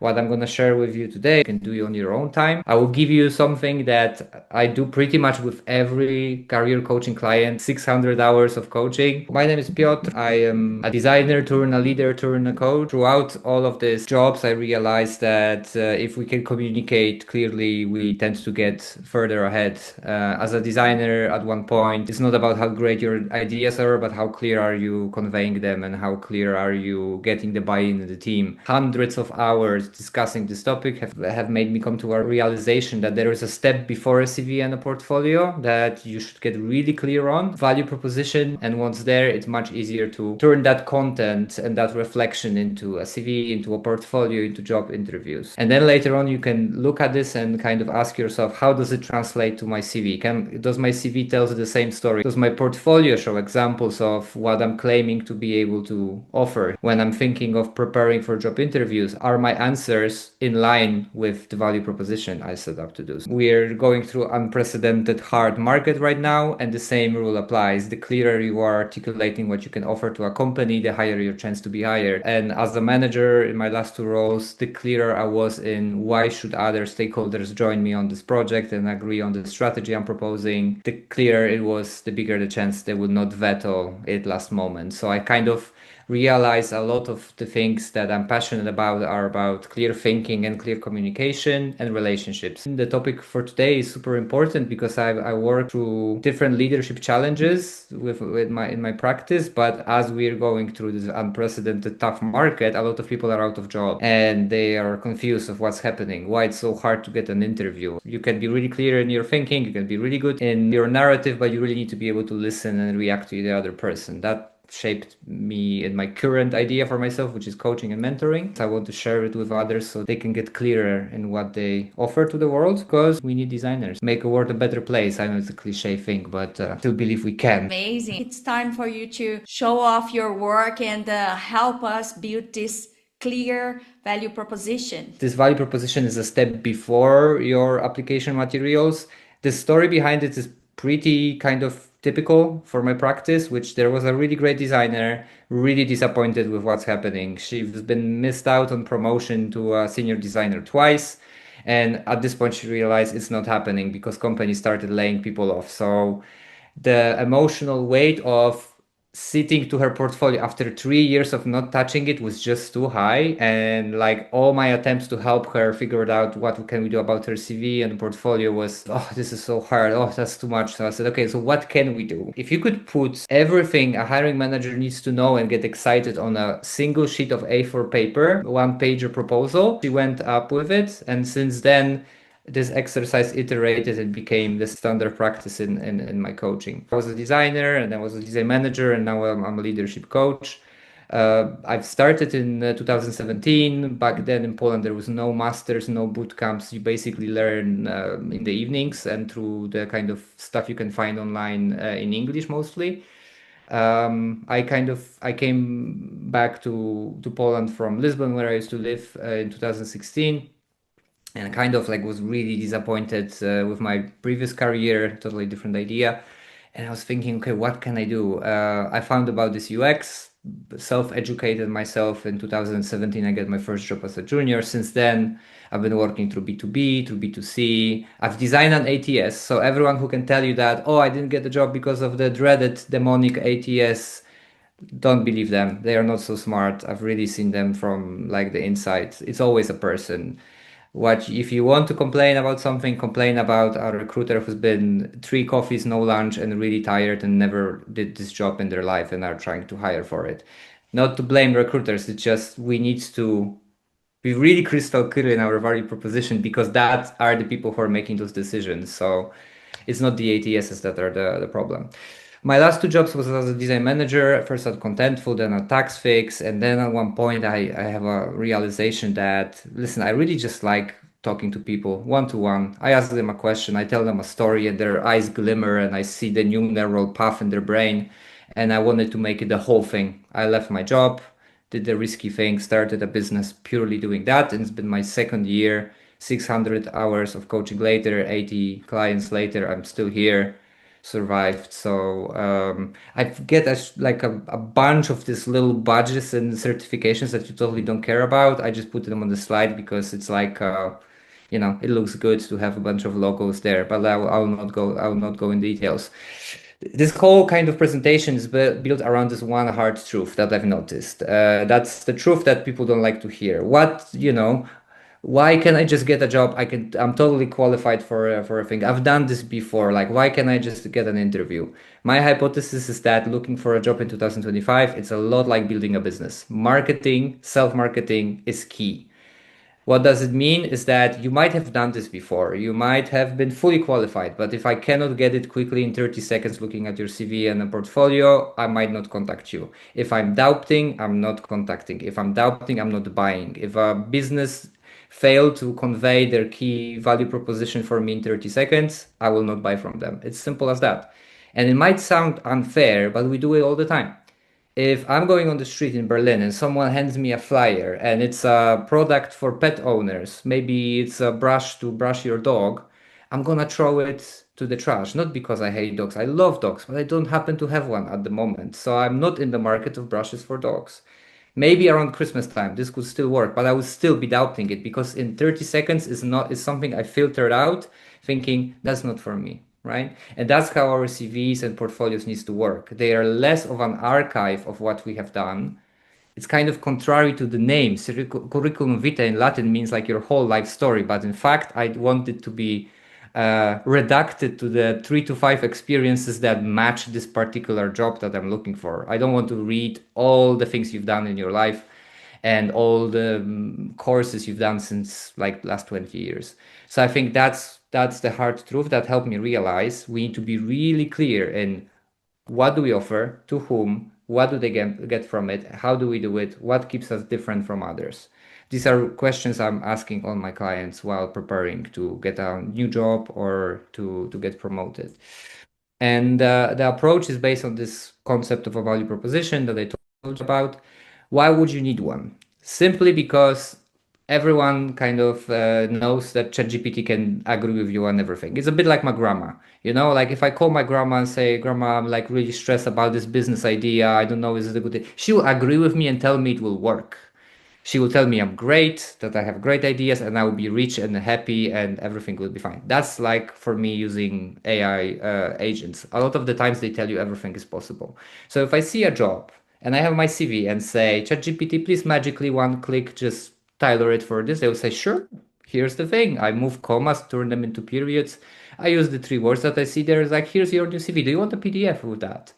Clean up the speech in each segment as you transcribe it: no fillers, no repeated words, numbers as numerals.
What I'm going to share with you today, you can do on your own time. I will give you something that I do pretty much with every career coaching client, 600 hours of coaching. My name is Piotr. I am a designer turned a leader turned a coach. Throughout all of these jobs, I realized that if we can communicate clearly, we tend to get further ahead. As a designer, at one point, it's not about how great your ideas are, but how clear are you conveying them and how clear are you getting the buy-in of the team. Hundreds of hours discussing this topic have made me come to a realization that there is a step before a CV and a portfolio that you should get really clear on value proposition. And once there, it's much easier to turn that content and that reflection into a CV, into a portfolio, into job interviews. And then later on, you can look at this and kind of ask yourself, how does it translate to my CV? Does my CV tell the same story? Does my portfolio show examples of what I'm claiming to be able to offer? When I'm thinking of preparing for job interviews, are my answers in line with the value proposition I set up to do? We're going through unprecedented hard market right now, and the same rule applies. The clearer you are articulating what you can offer to a company, the higher your chance to be hired. And as a manager in my last two roles, the clearer I was in why should other stakeholders join me on this project and agree on the strategy I'm proposing, the clearer it was, the bigger the chance they would not veto it last moment. So I kind of realize a lot of the things that I'm passionate about are about clear thinking and clear communication and relationships. The topic for today is super important because I work through different leadership challenges in my practice, but as we're going through this unprecedented tough market, a lot of people are out of job and they are confused of what's happening, why it's so hard to get an interview. You can be really clear in your thinking, you can be really good in your narrative, but you really need to be able to listen and react to the other person. That shaped me in my current idea for myself, which is coaching and mentoring. I want to share it with others so they can get clearer in what they offer to the world, because we need designers. Make a world a better place. I know it's a cliche thing, but I still believe we can. Amazing. It's time for you to show off your work and help us build this clear value proposition. This value proposition is a step before your application materials. The story behind it is pretty kind of typical for my practice, which there was a really great designer, really disappointed with what's happening. She's been missed out on promotion to a senior designer twice. And at this point, she realized it's not happening because companies started laying people off. So the emotional weight of sitting to her portfolio after 3 years of not touching it was just too high, and like all my attempts to help her figure out what can we do about her CV and portfolio was, oh, this is so hard, oh, that's too much. So I said, okay, so what can we do? If you could put everything a hiring manager needs to know and get excited on a single sheet of A4 paper, one pager proposal, she went up with it, and since then this exercise iterated and became the standard practice in my coaching. I was a designer and I was a design manager, and now I'm a leadership coach. I've started in 2017. Back then in Poland, there was no masters, no boot camps. You basically learn in the evenings and through the kind of stuff you can find online in English mostly. I came back to Poland from Lisbon, where I used to live in 2016, and I kind of like was really disappointed with my previous career, totally different idea. And I was thinking, okay, what can I do? I found about this UX, self-educated myself in 2017. I got my first job as a junior. Since then, I've been working through B2B, through B2C. I've designed an ATS. So everyone who can tell you that, oh, I didn't get the job because of the dreaded demonic ATS, don't believe them. They are not so smart. I've really seen them from like the inside. It's always a person. What if you want to complain about something, complain about a recruiter who's been three coffees, no lunch, and really tired and never did this job in their life and are trying to hire for it. Not to blame recruiters, it's just we need to be really crystal clear in our value proposition, because that are the people who are making those decisions. So it's not the ATSs that are the problem. My last two jobs was as a design manager, first at Contentful, then at TaxFix. And then at one point I have a realization that, listen, I really just like talking to people one to one. I ask them a question, I tell them a story, and their eyes glimmer and I see the new neural path in their brain. And I wanted to make it the whole thing. I left my job, did the risky thing, started a business purely doing that. And it's been my second year, 600 hours of coaching later, 80 clients later, I'm still here. survived. So I get a bunch of these little badges and certifications that you totally don't care about. I just put them on the slide because it's like it looks good to have a bunch of logos there. But I will not go in details. This whole kind of presentation is built around this one hard truth that I've noticed. That's the truth that people don't like to hear. Why can I just get a job? I'm totally qualified for a thing. I've done this before. Like, why can I just get an interview? My hypothesis is that looking for a job in 2025, it's a lot like building a business. Marketing, self-marketing is key. What does it mean is that you might have done this before. You might have been fully qualified, but if I cannot get it quickly in 30 seconds looking at your CV and a portfolio, I might not contact you. If I'm doubting, I'm not contacting. If I'm doubting, I'm not buying. If a business failed to convey their key value proposition for me in 30 seconds, I will not buy from them. It's simple as that. And it might sound unfair, but we do it all the time. If I'm going on the street in Berlin and someone hands me a flyer and it's a product for pet owners, maybe it's a brush to brush your dog, I'm gonna throw it to the trash. Not because I hate dogs, I love dogs, but I don't happen to have one at the moment. So I'm not in the market of brushes for dogs. Maybe around Christmas time, this could still work, but I would still be doubting it because in 30 seconds is something I filtered out, thinking that's not for me, right? And that's how our CVs and portfolios needs to work. They are less of an archive of what we have done. It's kind of contrary to the name. Curriculum vitae in Latin means like your whole life story, but in fact, I want it to be redacted to the 3 to 5 experiences that match this particular job that I'm looking for. I don't want to read all the things you've done in your life and all the courses you've done since like last 20 years. So I think that's the hard truth that helped me realize we need to be really clear in what do we offer, to whom, what do they get from it, how do we do it, what keeps us different from others. These are questions I'm asking all my clients while preparing to get a new job or to get promoted. And the approach is based on this concept of a value proposition that I told you about. Why would you need one? Simply because everyone kind of knows that ChatGPT can agree with you on everything. It's a bit like my grandma. Like if I call my grandma and say, Grandma, I'm like really stressed about this business idea. I don't know, is it a good idea? She will agree with me and tell me it will work. She will tell me I'm great, that I have great ideas, and I will be rich and happy, and everything will be fine. That's like for me using AI agents. A lot of the times they tell you everything is possible. So if I see a job and I have my CV and say, ChatGPT, please magically one click, just tailor it for this, they will say, sure. Here's the thing. I move commas, turn them into periods. I use the 3 words that I see there. It's like, here's your new CV. Do you want a PDF with that?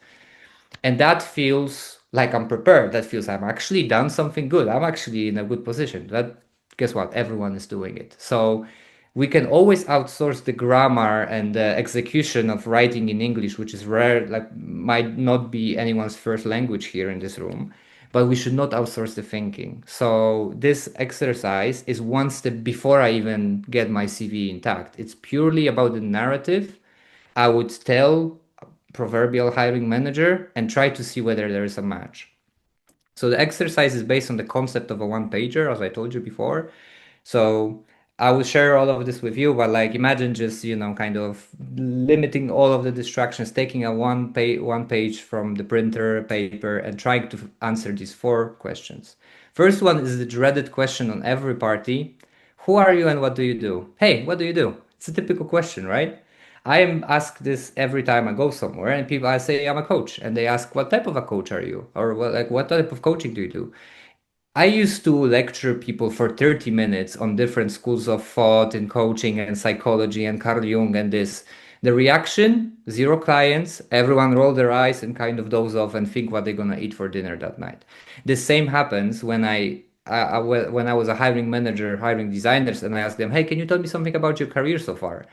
And that feels like I'm prepared. That feels I'm actually done something good. I'm actually in a good position. That guess what? Everyone is doing it. So we can always outsource the grammar and the execution of writing in English, which is rare, like might not be anyone's first language here in this room. But we should not outsource the thinking. So this exercise is one step before I even get my CV intact. It's purely about the narrative I would tell proverbial hiring manager and try to see whether there is a match. So the exercise is based on the concept of a one pager, as I told you before. So I will share all of this with you, but like imagine just, kind of limiting all of the distractions, taking a one page from the printer paper and trying to answer these 4 questions. First one is the dreaded question on every party. Who are you and what do you do? Hey, what do you do? It's a typical question, right? I am asked this every time I go somewhere, and people I say I'm a coach, and they ask, "What type of a coach are you?" Or what type of coaching do you do?" I used to lecture people for 30 minutes on different schools of thought in coaching and psychology and Carl Jung and this. The reaction, 0 clients, everyone roll their eyes and kind of doze off and think what they're gonna eat for dinner that night. The same happens when I was a hiring manager, hiring designers, and I asked them, "Hey, can you tell me something about your career so far?"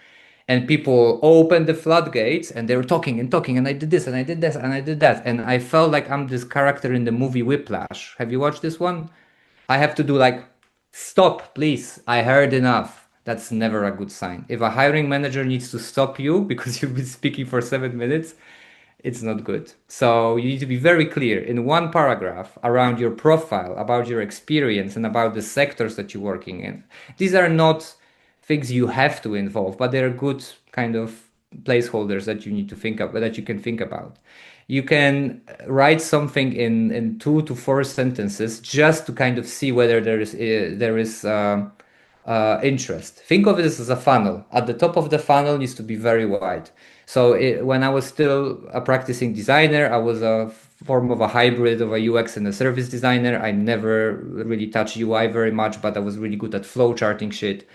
And people opened the floodgates and they were talking and talking, and I did this and I did this and I did that, and I felt like I'm this character in the movie Whiplash. Have you watched this one? I have to do like, stop, please. I heard enough. That's never a good sign. If a hiring manager needs to stop you because you've been speaking for 7 minutes, it's not good. So you need to be very clear in one paragraph around your profile, about your experience, and about the sectors that you're working in. These are not things you have to involve, but they're good kind of placeholders that you need to think of, that you can think about. You can write something in 2 to 4 sentences just to kind of see whether there is interest. Think of this as a funnel. At the top of the funnel needs to be very wide. So when I was still a practicing designer, I was a form of a hybrid of a UX and a service designer. I never really touched UI very much, but I was really good at flow charting shit.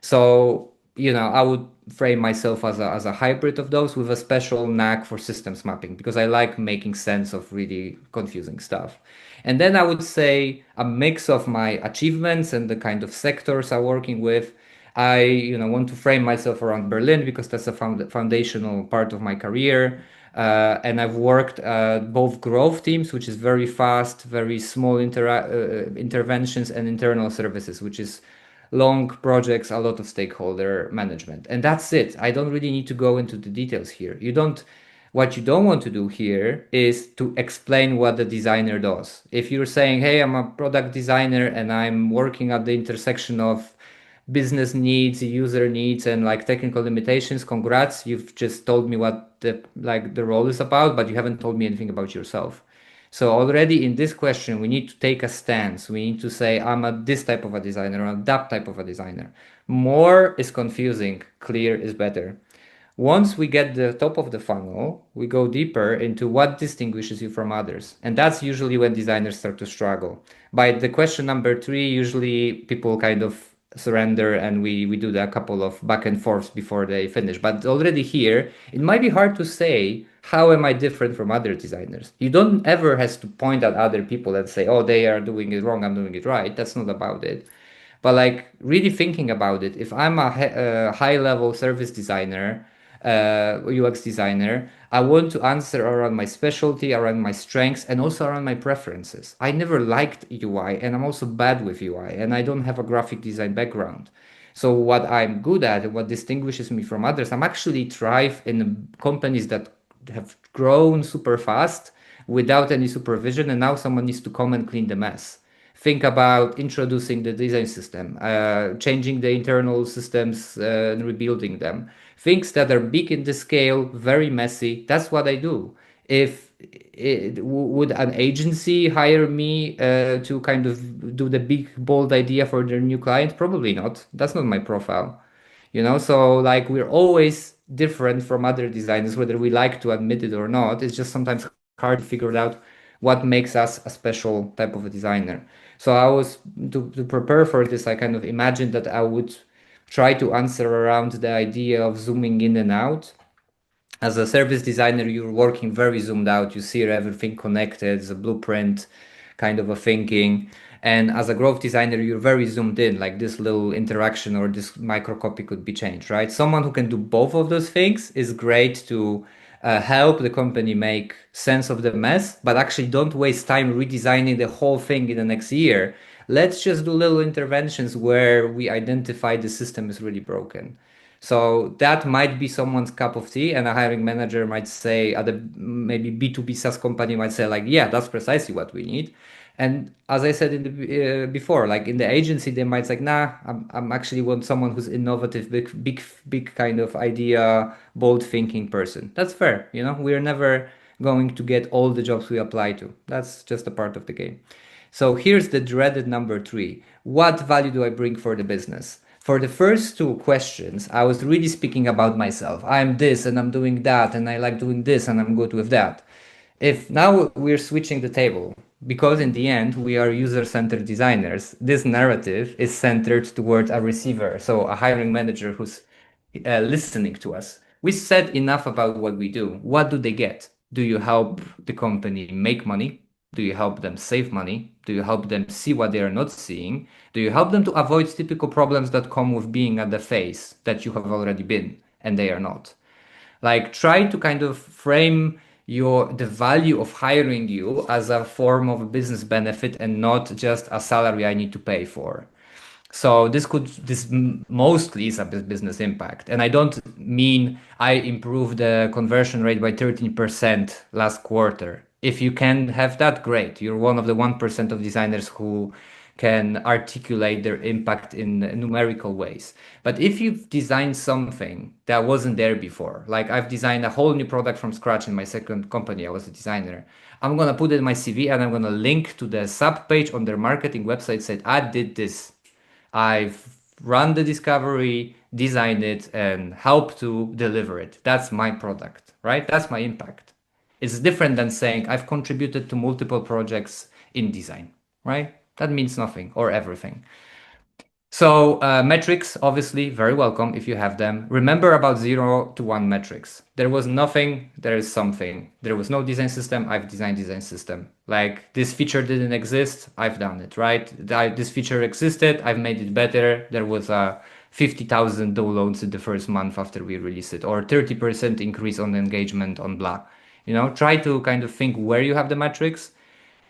So, I would frame myself as a hybrid of those with a special knack for systems mapping because I like making sense of really confusing stuff. And then I would say a mix of my achievements and the kind of sectors I'm working with. I want to frame myself around Berlin because that's a foundational part of my career. And I've worked both growth teams, which is very fast, very small interventions, and internal services, which is long projects, a lot of stakeholder management. And that's it. I don't really need to go into the details here. What you don't want to do here is to explain what the designer does. If you're saying, hey, I'm a product designer and I'm working at the intersection of business needs, user needs, and like technical limitations, congrats, you've just told me what the role is about, but you haven't told me anything about yourself. So already in this question, we need to take a stance. We need to say, I'm a this type of a designer, I'm that type of a designer. More is confusing, clear is better. Once we get the top of the funnel, we go deeper into what distinguishes you from others. And that's usually when designers start to struggle. By the question number 3, usually people kind of surrender and we do a couple of back and forths before they finish. But already here, it might be hard to say, how am I different from other designers? You don't ever have to point at other people and say, oh, they are doing it wrong, I'm doing it right. That's not about it. But like really thinking about it, if I'm a high level service designer, UX designer, I want to answer around my specialty, around my strengths, and also around my preferences. I never liked UI, and I'm also bad with UI, and I don't have a graphic design background. So what I'm good at and what distinguishes me from others, I'm actually thrive in companies that have grown super fast without any supervision, and now someone needs to come and clean the mess. Think about introducing the design system, changing the internal systems, and rebuilding them. Things that are big in the scale, very messy. That's what I do. Would an agency hire me to kind of do the big, bold idea for their new client? Probably not. That's not my profile. So like we're always different from other designers, whether we like to admit it or not. It's just sometimes hard to figure out what makes us a special type of a designer. So I was to prepare for this, I kind of imagined that I would try to answer around the idea of zooming in and out. As a service designer, you're working very zoomed out. You see everything connected, it's a blueprint kind of a thinking. And as a growth designer, you're very zoomed in, like this little interaction or this micro copy could be changed, right? Someone who can do both of those things is great to help the company make sense of the mess, but actually don't waste time redesigning the whole thing in the next year. Let's just do little interventions where we identify the system is really broken. So that might be someone's cup of tea, and a hiring manager might say, at a maybe B2B SaaS company might say, like, yeah, that's precisely what we need. And as I said in the before, like in the agency, they might say, nah, I'm actually want someone who's innovative, big kind of idea, bold thinking person. That's fair. We're never going to get all the jobs we apply to. That's just a part of the game. So here's the dreaded number 3. What value do I bring for the business? For the first 2 questions, I was really speaking about myself. I'm this and I'm doing that and I like doing this and I'm good with that. If now we're switching the table, because in the end we are user-centered designers, this narrative is centered toward a receiver, so a hiring manager who's listening to us. We said enough about what we do. What do they get? Do you help the company make money? Do you help them save money? Do you help them see what they are not seeing? Do you help them to avoid typical problems that come with being at the phase that you have already been and they are not? Like try to kind of frame the value of hiring you as a form of a business benefit and not just a salary I need to pay for. So mostly is a business impact. And I don't mean I improved the conversion rate by 13% last quarter. If you can have that, great. You're one of the 1% of designers who can articulate their impact in numerical ways. But if you've designed something that wasn't there before, like I've designed a whole new product from scratch in my second company, I was a designer. I'm gonna put it in my CV and I'm gonna link to the sub page on their marketing website said, I did this. I've run the discovery, designed it, and helped to deliver it. That's my product, right? That's my impact. It's different than saying I've contributed to multiple projects in design, right? That means nothing or everything. So metrics, obviously, very welcome if you have them. Remember about 0 to 1 metrics. There was nothing, there is something. There was no design system, I've designed design system. Like this feature didn't exist, I've done it, right? This feature existed, I've made it better. There was a 50,000 downloads in the first month after we released it, or 30% increase on engagement on blah. Try to kind of think where you have the metrics.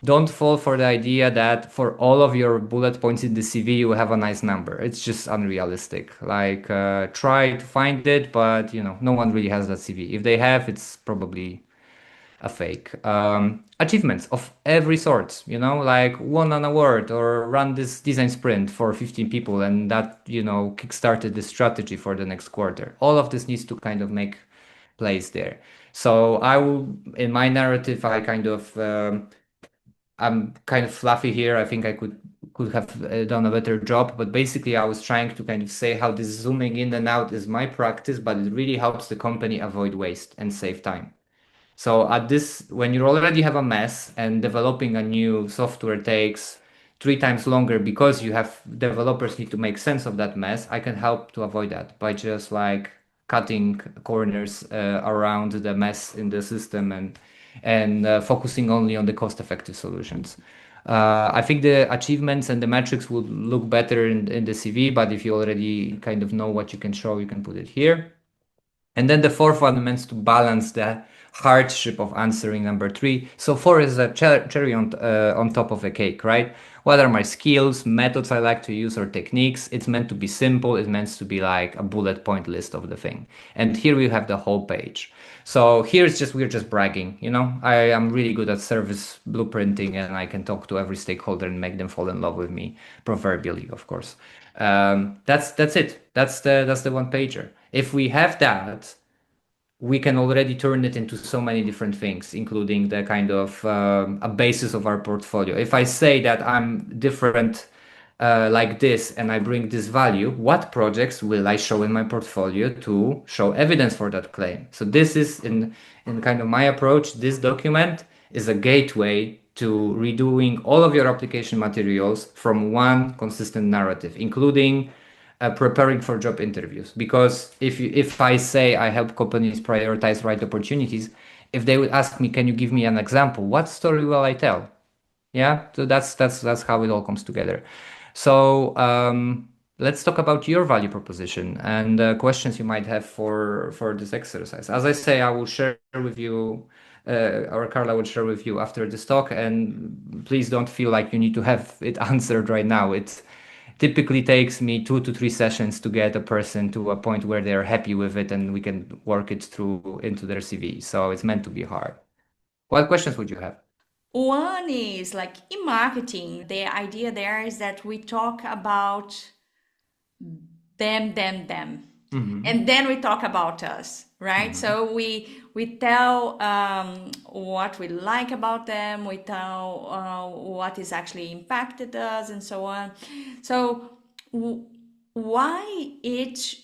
Don't fall for the idea that for all of your bullet points in the CV, you have a nice number. It's just unrealistic. Like, try to find it, but no one really has that CV. If they have, it's probably a fake. Achievements of every sort, like won an award or run this design sprint for 15 people, and that, kickstarted the strategy for the next quarter. All of this needs to kind of make place there. So I will, in my narrative, I'm kind of fluffy here. I think I could have done a better job, but basically I was trying to kind of say how this zooming in and out is my practice, but it really helps the company avoid waste and save time. So at this, when you already have a mess and developing a new software takes 3 times longer because you have developers need to make sense of that mess, I can help to avoid that by just like cutting corners around the mess in the system and focusing only on the cost-effective solutions. I think the achievements and the metrics would look better in the CV, but if you already kind of know what you can show, you can put it here. And then the fourth one meant to balance the hardship of answering number 3. So 4 is a cherry on top of a cake, right? What are my skills, methods I like to use, or techniques? It's meant to be simple. It's meant to be like a bullet point list of the thing. And here we have the whole page. So here's just, we're just bragging, I am really good at service blueprinting and I can talk to every stakeholder and make them fall in love with me, proverbially, of course. That's it. That's the one pager. If we have that, we can already turn it into so many different things, including the kind of a basis of our portfolio. If I say that I'm different like this and I bring this value, what projects will I show in my portfolio to show evidence for that claim? So this is in kind of my approach. This document is a gateway to redoing all of your application materials from one consistent narrative, including preparing for job interviews. Because if I say I help companies prioritize right opportunities, if they would ask me, can you give me an example? What story will I tell? Yeah, so that's how it all comes together. So let's talk about your value proposition and questions you might have for this exercise. As I say, I will share with you, or Carla will share with you after this talk, and please don't feel like you need to have it answered right now. It typically takes me 2 to 3 sessions to get a person to a point where they're happy with it, and we can work it through into their CV. So it's meant to be hard. What questions would you have? One is like in marketing, the idea there is that we talk about them, and then we talk about us, right? So we tell what we like about them, we tell what is actually impacted us, and so on. So why it's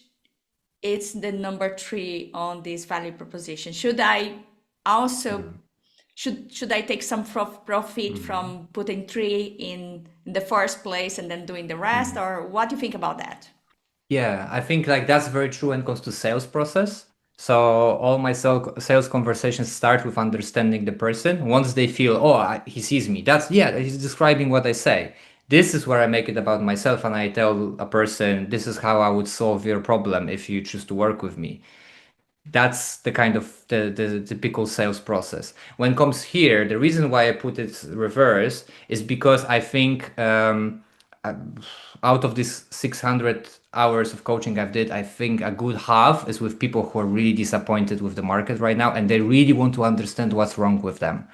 the number 3 on this value proposition? Should I also should I take some profit from putting 3 in the first place and then doing the rest, or what do you think about that? Yeah, I think like that's very true when it comes to sales process. So all my sales conversations start with understanding the person. Once they feel, oh, he sees me. That's yeah, he's describing what I say. This is where I make it about myself, and I tell a person, this is how I would solve your problem if you choose to work with me. That's the kind of the typical sales process. When it comes here, the reason why I put it reverse is because I think uh, out of this 600 hours of coaching I've did, I think a good half is with people who are really disappointed with the market right now, and they really want to understand what's wrong with them.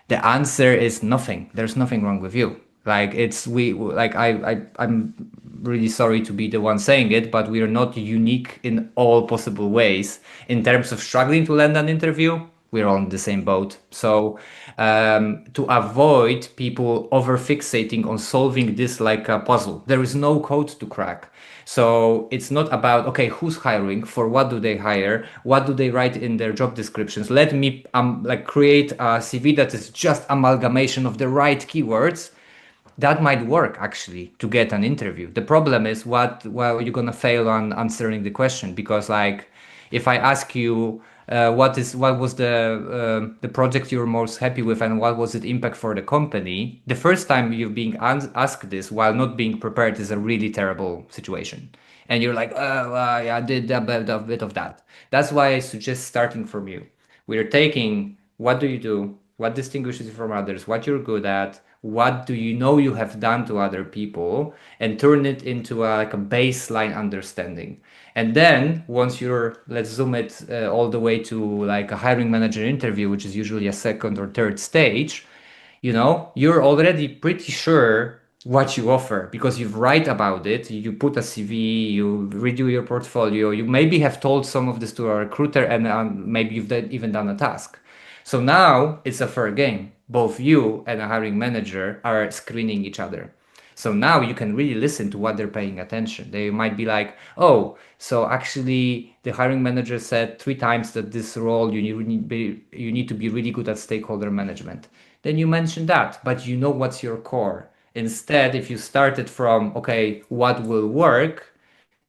The answer is nothing. There's nothing wrong with you. Like it's we like I'm really sorry to be the one saying it, but we are not unique in all possible ways. In terms of struggling to land an interview, we're all in the same boat. So to avoid people over fixating on solving this like a puzzle, there is no code to crack. So it's not about, okay, who's hiring, for what do they hire, what do they write in their job descriptions. Let me like create a CV that is just amalgamation of the right keywords. That might work actually to get an interview. The problem is what, well, you're gonna fail on answering the question, because like if I ask you what was the project you're most happy with and what was its impact for the company, the first time you're being asked this while not being prepared is a really terrible situation. And you're like, oh, yeah, I did a bit of that. That's why I suggest starting from you. We're taking what do you do, what distinguishes you from others, what you're good at, what do you know you have done to other people, and turn it into like a baseline understanding. And then once you're, let's zoom it all the way to like a hiring manager interview, which is usually a second or third stage, you're already pretty sure what you offer because you've write about it, you put a CV, you redo your portfolio, you maybe have told some of this to a recruiter, and maybe you've even done a task. So now it's a fair game. Both you and a hiring manager are screening each other. So now you can really listen to what they're paying attention. They might be like, oh, so actually the hiring manager said 3 times that this role you need to be really good at stakeholder management. Then you mention that, but you know what's your core. Instead, if you started from, okay, what will work,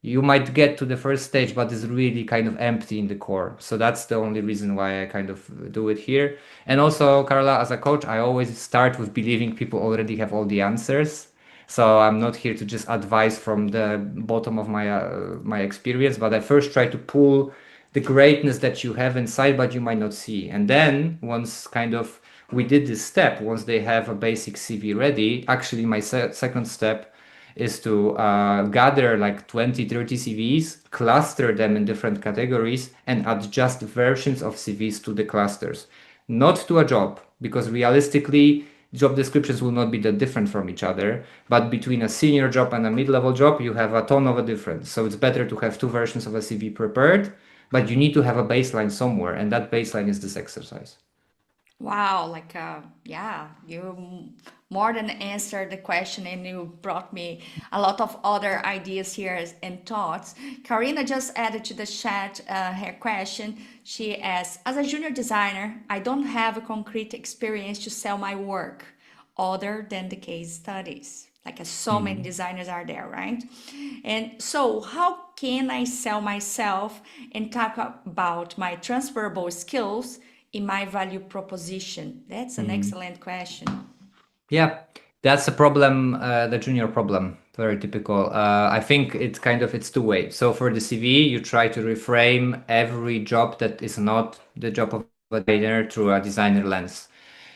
you might get to the first stage, but it's really kind of empty in the core. So that's the only reason why I kind of do it here. And also, Carla, as a coach, I always start with believing people already have all the answers. So I'm not here to just advise from the bottom of my experience, but I first try to pull the greatness that you have inside, but you might not see. And then once kind of we did this step, once they have a basic CV ready, actually my second step is to gather like 20, 30 CVs, cluster them in different categories, and adjust versions of CVs to the clusters. Not to a job, because realistically, job descriptions will not be that different from each other, but between a senior job and a mid-level job, you have a ton of a difference. So it's better to have two versions of a CV prepared, but you need to have a baseline somewhere, and that baseline is this exercise. Wow, like yeah, you more than answered the question, and you brought me a lot of other ideas here and thoughts. Karina just added to the chat her question. She asks, as a junior designer, I don't have a concrete experience to sell my work other than the case studies. Like so many designers are there, right? And so how can I sell myself and talk about my transferable skills in my value proposition? That's an excellent question. Yeah, that's a problem, the junior problem. Very typical. I think it's two way. So for the CV, you try to reframe every job that is not the job of a designer through a designer lens.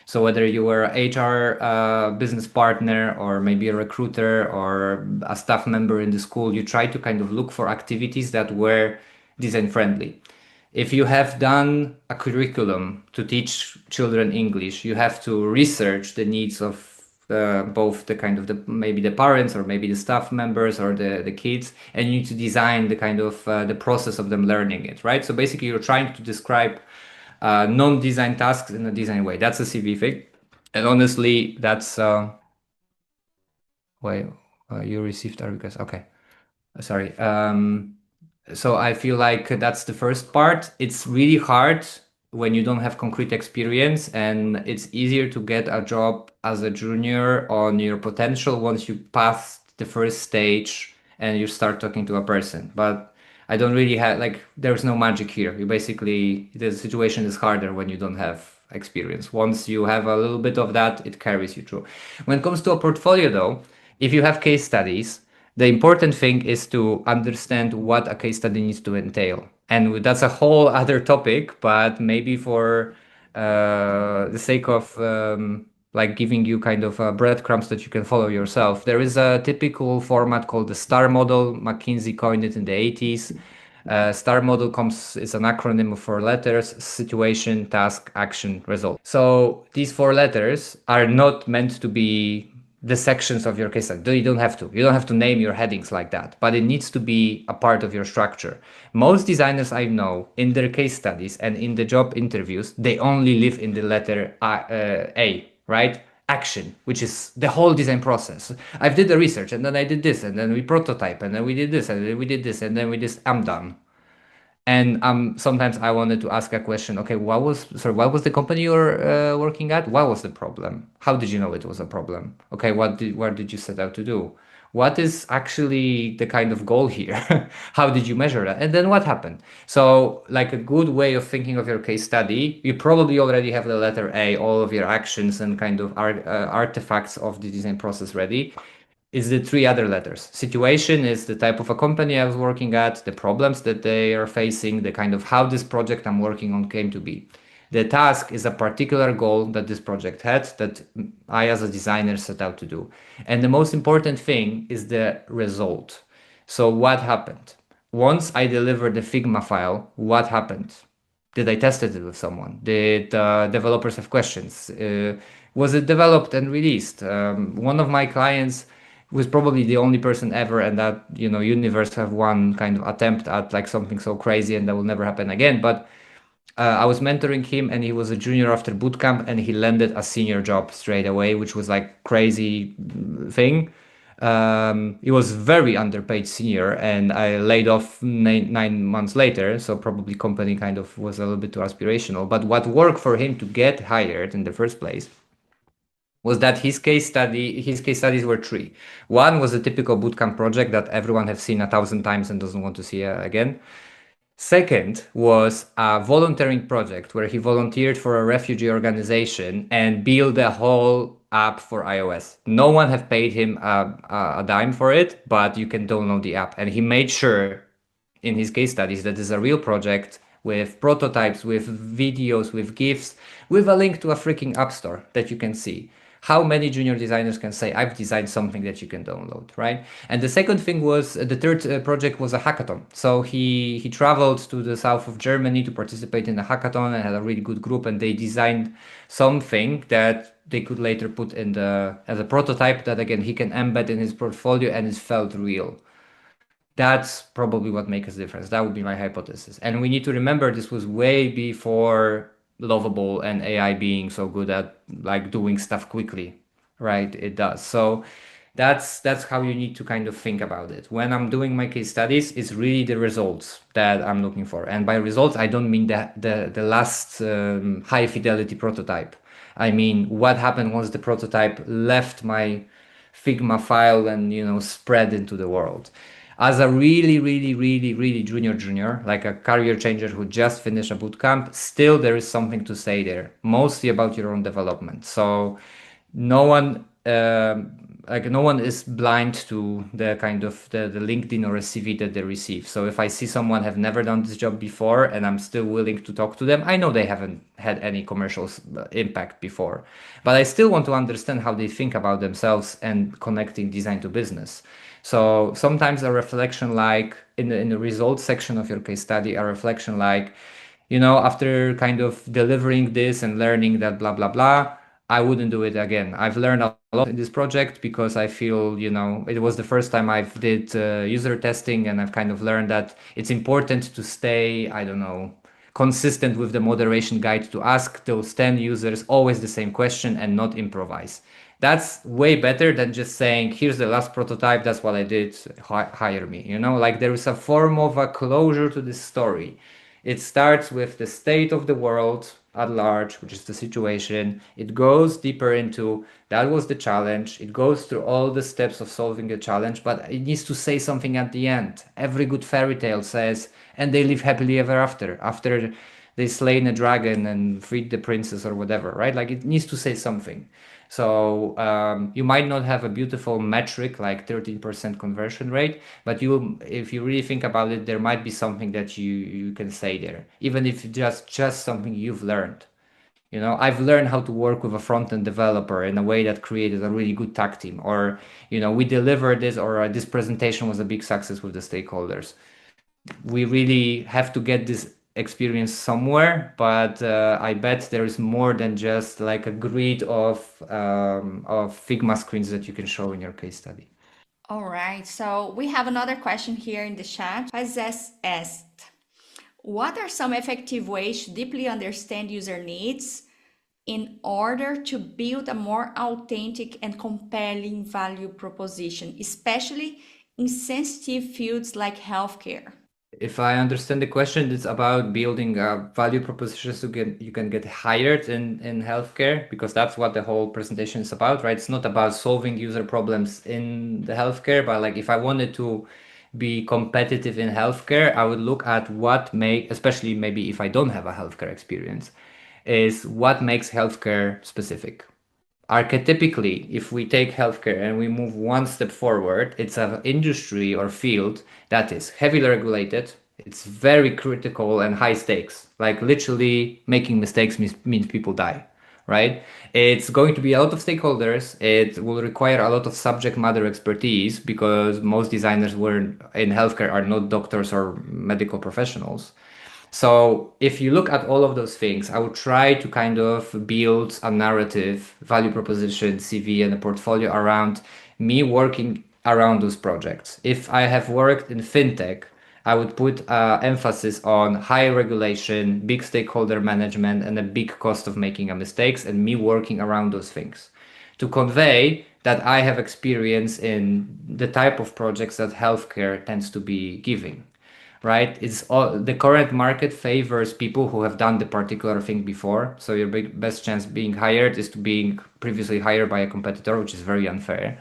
So whether you were a HR business partner or maybe a recruiter or a staff member in the school, you try to kind of look for activities that were design friendly. If you have done a curriculum to teach children English, you have to research the needs of both the kind of the maybe the parents or maybe the staff members or the kids, and you need to design the kind of the process of them learning it, right? So basically, you're trying to describe non-design tasks in a design way. That's a CV thing, and honestly, that's wait, you received a request. Okay, sorry. So I feel like that's the first part. It's really hard when you don't have concrete experience, and it's easier to get a job as a junior on your potential once you pass the first stage and you start talking to a person. But I don't really have like there's no magic here. You basically the situation is harder when you don't have experience. Once you have a little bit of that, it carries you through. When it comes to a portfolio though, if you have case studies, the important thing is to understand what a case study needs to entail. And that's a whole other topic, but maybe for the sake of like giving you kind of breadcrumbs that you can follow yourself, there is a typical format called the STAR model. McKinsey coined it in the 80s. STAR model comes is an acronym of 4 letters: situation, task, action, result. So these 4 letters are not meant to be the sections of your case study. You don't have to. You don't have to name your headings like that, but it needs to be a part of your structure. Most designers I know in their case studies and in the job interviews, they only live in the letter A, right? Action, which is the whole design process. I did the research and then I did this and then we prototype and then we did this and then we did this and then we did, I'm done. And sometimes I wanted to ask a question. Okay, what was the company you're working at? What was the problem? How did you know it was a problem? Okay, what did you set out to do? What is actually the kind of goal here? How did you measure that? And then what happened? So, like a good way of thinking of your case study, you probably already have the letter A, all of your actions and kind of artifacts of the design process ready. Is the three other letters. Situation is the type of a company I was working at, the problems that they are facing, the kind of how this project I'm working on came to be. The task is a particular goal that this project had that I, as a designer, set out to do. And the most important thing is the result. So, what happened? Once I delivered the Figma file, what happened? Did I test it with someone? Did developers have questions? Was it developed and released? One of my clients was probably the only person ever in that universe have one kind of attempt at like something so crazy and that will never happen again. But I was mentoring him and he was a junior after bootcamp and he landed a senior job straight away, which was like crazy thing. He was very underpaid senior and I laid off 9 months later. So probably company kind of was a little bit too aspirational. But what worked for him to get hired in the first place was that his case studies were three. One was a typical bootcamp project that everyone has seen 1,000 times and doesn't want to see again. Second was a volunteering project where he volunteered for a refugee organization and built a whole app for iOS. No one have paid him a dime for it, but you can download the app. And he made sure in his case studies that is a real project with prototypes, with videos, with GIFs, with a link to a freaking app store that you can see. How many junior designers can say, I've designed something that you can download, right? And the second thing was, the third project was a hackathon. So he traveled to the south of Germany to participate in a hackathon and had a really good group and they designed something that they could later put in as a prototype that again, he can embed in his portfolio and it felt real. That's probably what makes us difference. That would be my hypothesis. And we need to remember this was way before Lovable and AI being so good at like doing stuff quickly, right? It does. So that's how you need to kind of think about it. When I'm doing my case studies, it's really the results that I'm looking for. And by results, I don't mean the last high fidelity prototype. I mean what happened once the prototype left my Figma file and spread into the world. As a really, really, really, really junior, like a career changer who just finished a bootcamp, still there is something to say there, mostly about your own development. So no one no one is blind to the kind of the LinkedIn or a CV that they receive. So if I see someone have never done this job before and I'm still willing to talk to them, I know they haven't had any commercial impact before, but I still want to understand how they think about themselves and connecting design to business. So sometimes a reflection like in the results section of your case study, a reflection like, after kind of delivering this and learning that blah, blah, blah, I wouldn't do it again. I've learned a lot in this project because I feel, it was the first time I've did user testing and I've kind of learned that it's important to stay, I don't know, consistent with the moderation guide to ask those 10 users always the same question and not improvise. That's way better than just saying, here's the last prototype, that's what I did, hire me. Like there is a form of a closure to this story. It starts with the state of the world at large, which is the situation. It goes deeper into that was the challenge. It goes through all the steps of solving a challenge, but it needs to say something at the end. Every good fairy tale says, and they live happily ever after they slain a dragon and freed the princess or whatever, right? Like it needs to say something. So you might not have a beautiful metric like 13% conversion rate, but if you really think about it, there might be something that you can say there, even if just something you've learned. I've learned how to work with a front-end developer in a way that created a really good tag team, or we delivered this, or this presentation was a big success with the stakeholders. We really have to get this experience somewhere, but I bet there is more than just like a grid of Figma screens that you can show in your case study. All right, so we have another question here in the chat. Has asked, what are some effective ways to deeply understand user needs in order to build a more authentic and compelling value proposition, especially in sensitive fields like healthcare? If I understand the question, it's about building value propositions so you can get hired in healthcare, because that's what the whole presentation is about, right? It's not about solving user problems in the healthcare, but like if I wanted to be competitive in healthcare, I would look at especially maybe if I don't have a healthcare experience, is what makes healthcare specific. Archetypically, if we take healthcare and we move one step forward, it's an industry or field that is heavily regulated. It's very critical and high stakes. Like literally making mistakes means people die, right? It's going to be a lot of stakeholders. It will require a lot of subject matter expertise because most designers were in healthcare are not doctors or medical professionals. So if you look at all of those things, I would try to kind of build a narrative, value proposition, CV, and a portfolio around me working around those projects. If I have worked in fintech, I would put emphasis on high regulation, big stakeholder management, and a big cost of making a mistakes, and me working around those things to convey that I have experience in the type of projects that healthcare tends to be giving, right? It's all the current market favors people who have done the particular thing before. So your best chance being hired is to being previously hired by a competitor, which is very unfair.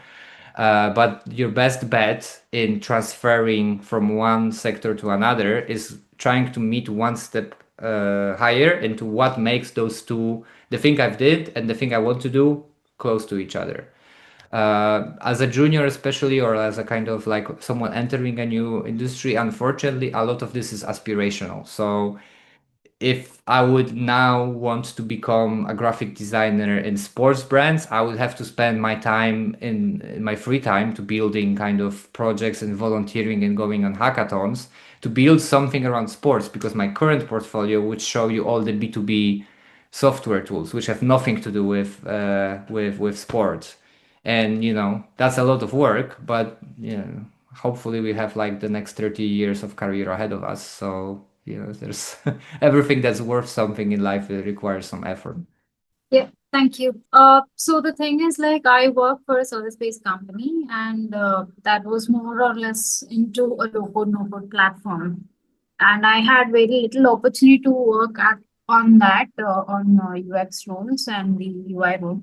But your best bet in transferring from one sector to another is trying to meet one step higher into what makes those two, the thing I've did and the thing I want to do, close to each other. As a junior especially, or as a kind of like someone entering a new industry, unfortunately a lot of this is aspirational. So if I would now want to become a graphic designer in sports brands, I would have to spend my time in my free time to building kind of projects and volunteering and going on hackathons to build something around sports, because my current portfolio would show you all the B2B software tools which have nothing to do with sports. And that's a lot of work, but hopefully we have like the next 30 years of career ahead of us. So there's everything that's worth something in life requires some effort. Yeah, thank you. So the thing is, like, I work for a service-based company, and that was more or less into a low-code, no-code platform. And I had very little opportunity to work on that, on UX roles and the UI role.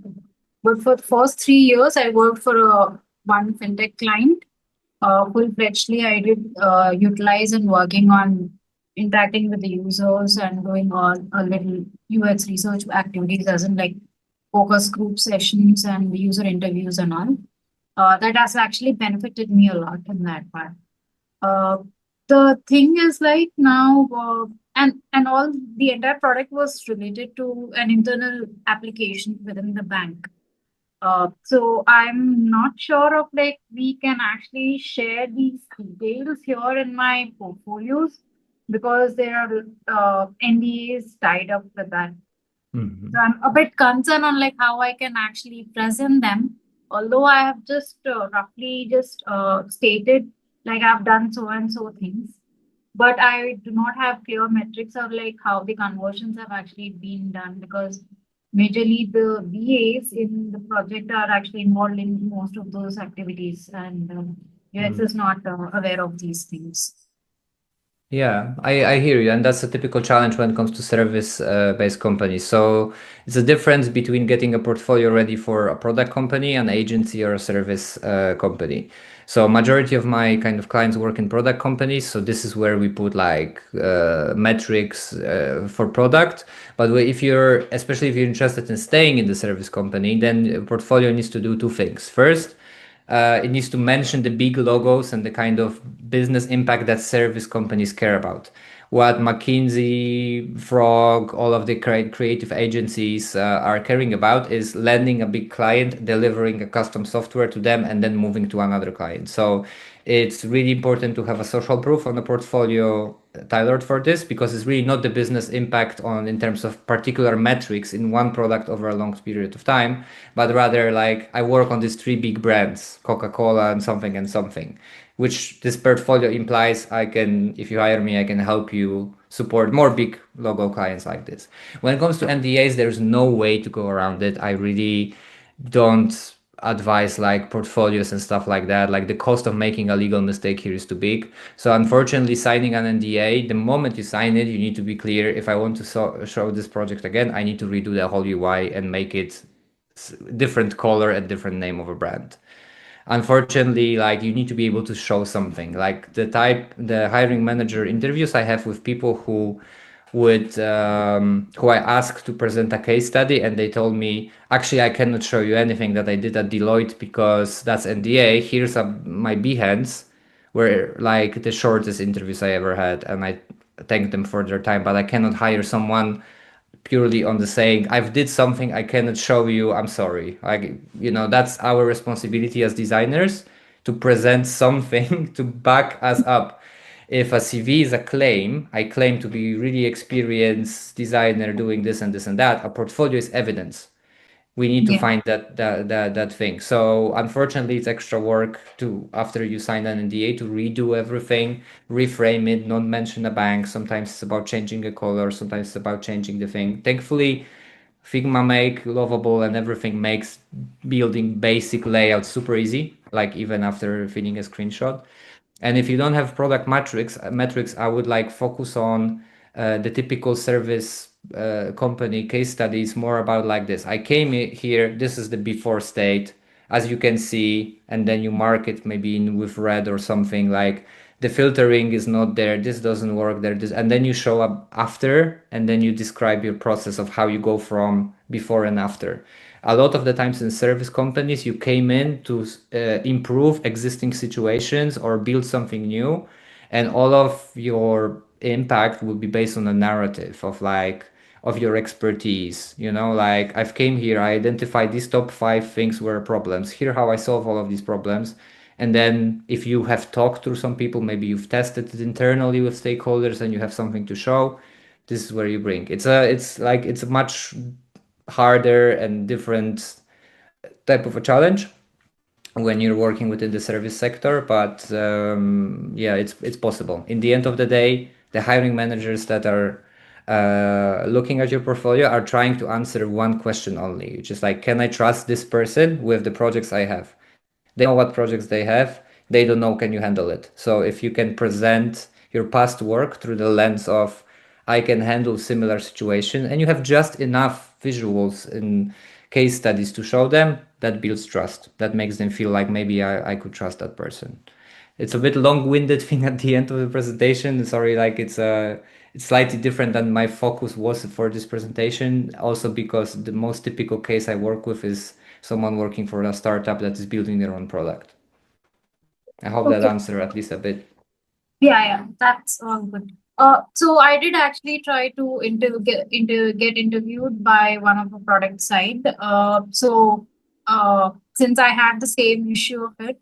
But for the first 3 years, I worked for one fintech client. Full-fledgedly, I did utilize and working on interacting with the users and doing a little UX research activities, as in like focus group sessions and user interviews and all. That has actually benefited me a lot in that part. The thing is like now, and all the entire product was related to an internal application within the bank. So I'm not sure of like we can actually share these details here in my portfolios because there are NDAs tied up with that. So I'm a bit concerned on like how I can actually present them. Although I have just roughly just stated like I've done so and so things, but I do not have clear metrics of like how the conversions have actually been done, because majorly the VAs in the project are actually involved in most of those activities, and UX is not aware of these things. Yeah, I hear you. And that's a typical challenge when it comes to service-based companies. So it's a difference between getting a portfolio ready for a product company, an agency, or a service company. So majority of my kind of clients work in product companies. So this is where we put like metrics for product. But especially if you're interested in staying in the service company, then a portfolio needs to do two things. First, it needs to mention the big logos and the kind of business impact that service companies care about. What McKinsey, Frog, all of the creative agencies are caring about is landing a big client, delivering a custom software to them, and then moving to another client. So It's really important to have a social proof on the portfolio tailored for this, because it's really not the business impact on in terms of particular metrics in one product over a long period of time, but rather like I work on these three big brands, Coca-Cola and something, which this portfolio implies I can, if you hire me, I can help you support more big logo clients like this. When it comes to NDAs, there's no way to go around it. I really don't advise like portfolios and stuff like that. Like the cost of making a legal mistake here is too big. So unfortunately, signing an NDA, the moment you sign it, you need to be clear. If I want to show this project again, I need to redo the whole UI and make it different color and different name of a brand. Unfortunately, like you need to be able to show something. Like the hiring manager interviews I have with people who I asked to present a case study, and they told me, actually, I cannot show you anything that I did at Deloitte because that's NDA. Here's my Behance, where like the shortest interviews I ever had, and I thank them for their time, but I cannot hire someone purely on the saying I've did something I cannot show you, I'm sorry. Like, that's our responsibility as designers, to present something to back us up. If a CV is a claim, I claim to be really experienced designer doing this and this and that. A portfolio is evidence. We need to Yeah. find that thing. So unfortunately, it's extra work to, after you sign an NDA, to redo everything, reframe it, not mention a bank. Sometimes it's about changing a color, sometimes it's about changing the thing. Thankfully, Figma make Lovable and everything makes building basic layouts super easy, like even after feeding a screenshot. And if you don't have product metrics, I would like focus on the typical service company case studies, more about like this. I came here, this is the before state, as you can see, and then you mark it maybe in with red or something, like the filtering is not there, this doesn't work there, this, and then you show up after, and then you describe your process of how you go from before and after. A lot of the times in service companies, you came in to improve existing situations or build something new, and all of your impact will be based on a narrative of like of your expertise. Like I've came here, I identified these top 5 things were problems, here how I solve all of these problems. And then if you have talked to some people, maybe you've tested it internally with stakeholders and you have something to show, this is where you bring. It's a much harder and different type of a challenge when you're working within the service sector, but yeah, it's possible. In the end of the day, the hiring managers that are looking at your portfolio are trying to answer one question only, which is like, can I trust this person with the projects I have? They know what projects they have. They don't know, can you handle it? So if you can present your past work through the lens of, I can handle similar situation, and you have just enough visuals and case studies to show them, that builds trust. That makes them feel like maybe I could trust that person. It's a bit long-winded thing at the end of the presentation. Sorry, like it's slightly different than my focus was for this presentation. Also because the most typical case I work with is someone working for a startup that is building their own product. I hope that Okay. answer at least a bit. Yeah, that's all good. So I did actually try to get interviewed by one of the product side. Since I had the same issue of it,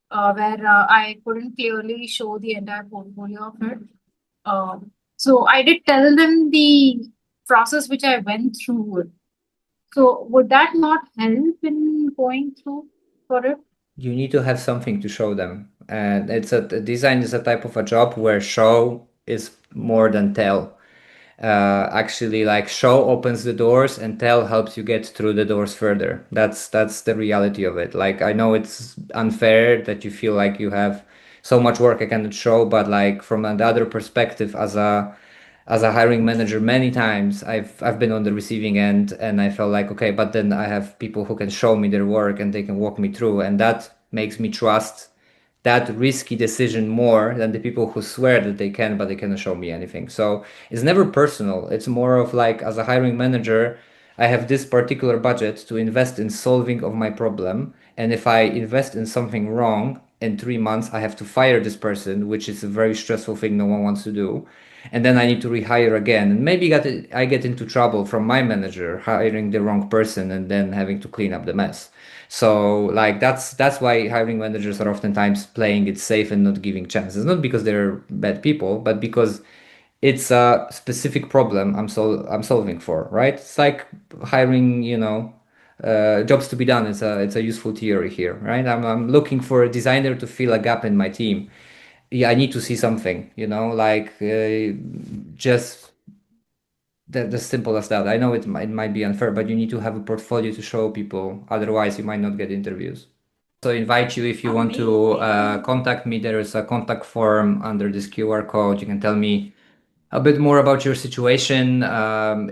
where I couldn't clearly show the entire portfolio of it. So I did tell them the process which I went through. So would that not help in going through for it? You need to have something to show them. And design is a type of a job where show is more than tell. Actually, like show opens the doors and tell helps you get through the doors further. That's the reality of it. Like I know it's unfair that you feel like you have so much work I cannot show, but like from another perspective, as a hiring manager, many times I've been on the receiving end, and I felt like, okay, but then I have people who can show me their work and they can walk me through, and that makes me trust that risky decision more than the people who swear that they can but they cannot show me anything. So it's never personal. It's more of like, as a hiring manager, I have this particular budget to invest in solving of my problem, and if I invest in something wrong, in 3 months I have to fire this person, which is a very stressful thing no one wants to do. And then I need to rehire again. And maybe I get into trouble from my manager hiring the wrong person and then having to clean up the mess. So like that's why hiring managers are oftentimes playing it safe and not giving chances. Not because they're bad people, but because it's a specific problem I'm solving for, right? It's like hiring, jobs to be done. It's a useful theory here, right? I'm looking for a designer to fill a gap in my team. Yeah, I need to see something, like just that as simple as that. I know it might be unfair, but you need to have a portfolio to show people. Otherwise, you might not get interviews. So invite you if you want to contact me. There is a contact form under this QR code. You can tell me a bit more about your situation.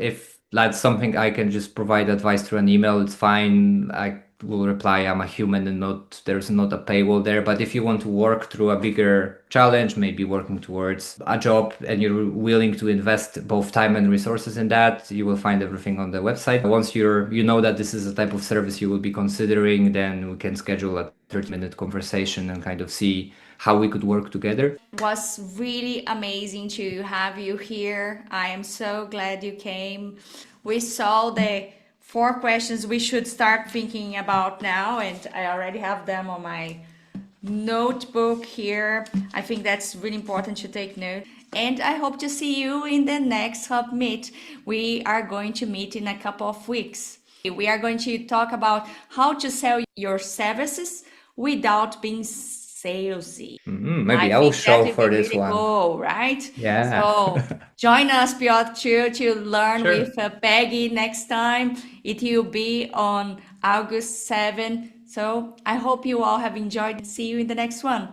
If that's something I can just provide advice through an email, it's fine. I will reply. I'm a human and there's not a paywall there. But if you want to work through a bigger challenge, maybe working towards a job and you're willing to invest both time and resources in that, you will find everything on the website. Once you know that this is a type of service you will be considering, then we can schedule a 30-minute conversation and kind of see how we could work together. Was really amazing to have you here. I am so glad you came. We saw the 4 questions we should start thinking about now, and I already have them on my notebook here. I think that's really important to take note. And I hope to see you in the next Hub Meet. We are going to meet in a couple of weeks. We are going to talk about how to sell your services without being salesy. Maybe I will show for this one. Cool, right? Yeah. So join us, Piotr, to learn Sure. with Peggy next time. It will be on August 7th. So I hope you all have enjoyed. See you in the next one.